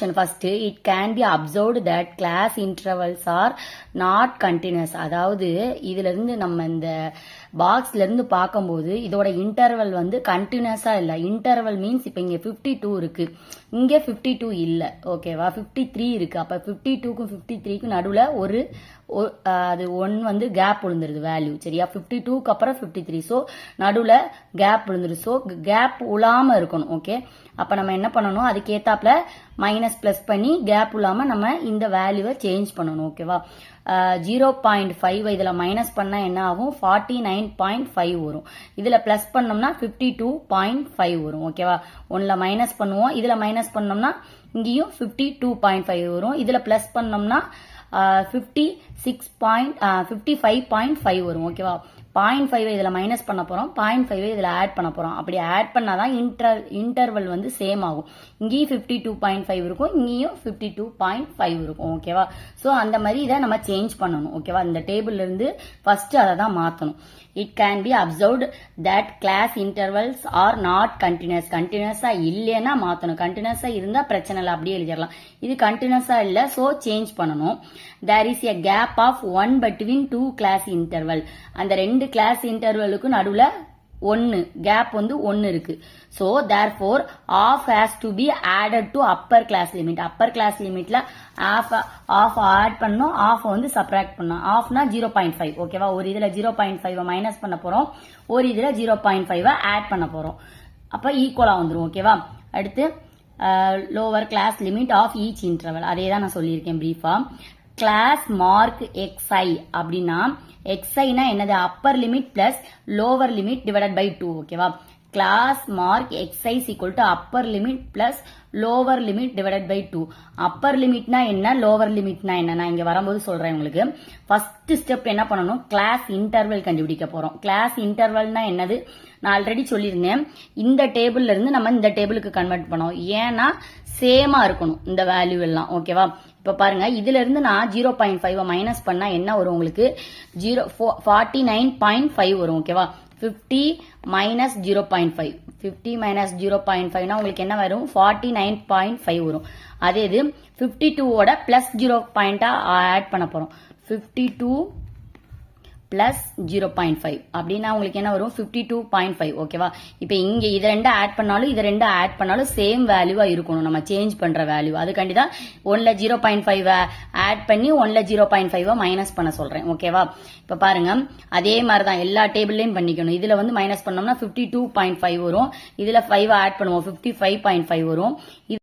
First, it can be observed that class intervals are not continuous. அதாவது இதுல இருந்து நம்ம இந்த பாக்ஸ்ல இருந்து பார்க்கும்போது இதோட இன்டர்வல் வந்து கண்டினியூஸா இல்ல. இன்டர்வல் மீன்ஸ் இப்ப இங்க 52 இருக்கு, இங்க 52 இல்ல, ஓகேவா? 53 இருக்கு. அப்ப 52க்கும் 53க்கும் நடுவுல ஒரு அது 1 வந்து கேப் விழுந்துருது வேல்யூ, சரியா? 52க்கு அப்புறம் 53, சோ நடுவுல கேப் விழுந்துருது. சோ கேப் உலாம இருக்கணும், ஓகே? அப்ப நம்ம என்ன பண்ணணும், அதுக்கு ஏத்தாப்ல மைனஸ் பிளஸ் பண்ணி கேப் இல்லாம நம்ம இந்த வேல்யூவை சேஞ்ச் பண்ணணும், ஓகேவா? 0.5 இதுல மைனஸ் பண்ணா என்ன ஆகும்? 49.5 வரும். இதுல பிளஸ் பண்ணோம்னா 52.5 வரும், ஓகேவா? ஒன்னுல மைனஸ் பண்ணுவோம், இதுல மைனஸ் பண்ணோம்னா இங்கேயும் 52.5 வரும். இதுல பிளஸ் பண்ணோம்னா 55.5 வரும், ஓகேவா? 0.5 இதுல மைனஸ் பண்ண போறோம், 0.5 இதுல ஆட் பண்ண போறோம். அப்படி ஆட் பண்ணாதான் இன்டர்வல் வந்து சேம் ஆகும். இங்கேயும் 52.5 இருக்கும், இங்கேயும் 52.5 இருக்கும், ஓகேவா? சோ அந்த மாதிரி இதை நம்ம சேஞ்ச் பண்ணணும், ஓகேவா? இந்த டேபிள்ல இருந்து ஃபர்ஸ்ட் அதை தான் மாத்தணும். It can be observed that class intervals are not continuous. கண்டினியூஸா இல்லைன்னா மாத்தணும், கண்டினியூஸா இருந்தா பிரச்சனை இல்லை, அப்படியே எழுதிடலாம். இது கண்டினியூஸா இல்ல, சோ சேஞ்ச் பண்ணணும். There is a gap of 1 between two class interval. அந்த ரெண்டு கிளாஸ் இன்டர்வலுக்கு நடுவுல 1 கேப் வந்து 1 இருக்கு. So therefore half has to be added to upper class limit. upper class limitல half ஆட் பண்ணனும், half வந்து சப்ட்ராக்ட் பண்ணனும். halfனா 0.5, ஓகேவா? ஒரு இதுல 0.5 மைனஸ் பண்ண போறோம், ஒரு இதுல 0.5 ஆட் பண்ண போறோம். அப்ப ஈக்குவலா வந்துரும், ஓகேவா? அடுத்து lower class limit of each interval, அதே தான் நான் சொல்லியிருக்கேன் பிரீஃபா. கிளாஸ் மார்க் xi அப்படின்னா xi-னா என்னது? Upper limit plus lower limit divided by 2, ஓகேவா? Class mark xi is equal to upper limit plus lower limit divided by 2. upper limitனா என்ன, lower limitனா என்ன, நான் இங்க வரும்போது சொல்றேன் உங்களுக்கு. ஃபர்ஸ்ட் ஸ்டெப் என்ன பண்ணணும், கிளாஸ் இன்டர்வல் கண்டுபிடிக்க போறோம். கிளாஸ் இன்டர்வல்னா என்னது நான் ஆல்ரெடி சொல்லியிருந்தேன். இந்த டேபிள்ல இருந்து நம்ம இந்த டேபிளுக்கு கன்வெர்ட் பண்ணோம், ஏன்னா சேமா இருக்கணும் இந்த வேல்யூ எல்லாம், ஓகேவா? இப்ப பாருங்க, இதுல இருந்து நான் 0.5 மைனஸ் பண்ணா என்ன வரும் உங்களுக்கு? 49.5 வரும், ஓகேவா? 50 minus 0.5, 50 minus 0.5 உங்களுக்கு என்ன வரும்? 49.5 வரும். அதே இது 52 ஓட பிளஸ் 0 ஆட் பண்ண போறோம். 52 பிளஸ் 0.5 அப்படின்னா உங்களுக்கு என்ன வரும்? 52.5, ஓகேவா? இப்ப இங்க இது ரெண்டு ஆட் பண்ணாலும் இது ரெண்டு ஆட் பண்ணாலும் சேம் வேல்யூவா இருக்கணும், நம்ம சேஞ்ச் பண்ற வேல்யூ. அதுக்காண்டிதான் 1ல 0.5 ஆட் பண்ணி 1ல 0.5 மைனஸ் பண்ண சொல்றேன், ஓகேவா? இப்ப பாருங்க, அதே மாதிரிதான் எல்லா டேபிள்லயும் பண்ணிக்கணும். இதுல வந்து மைனஸ் பண்ணோம்னா 52.5 வரும், இதுல 5 ஆட் பண்ணுவோம், 55.5 வரும்.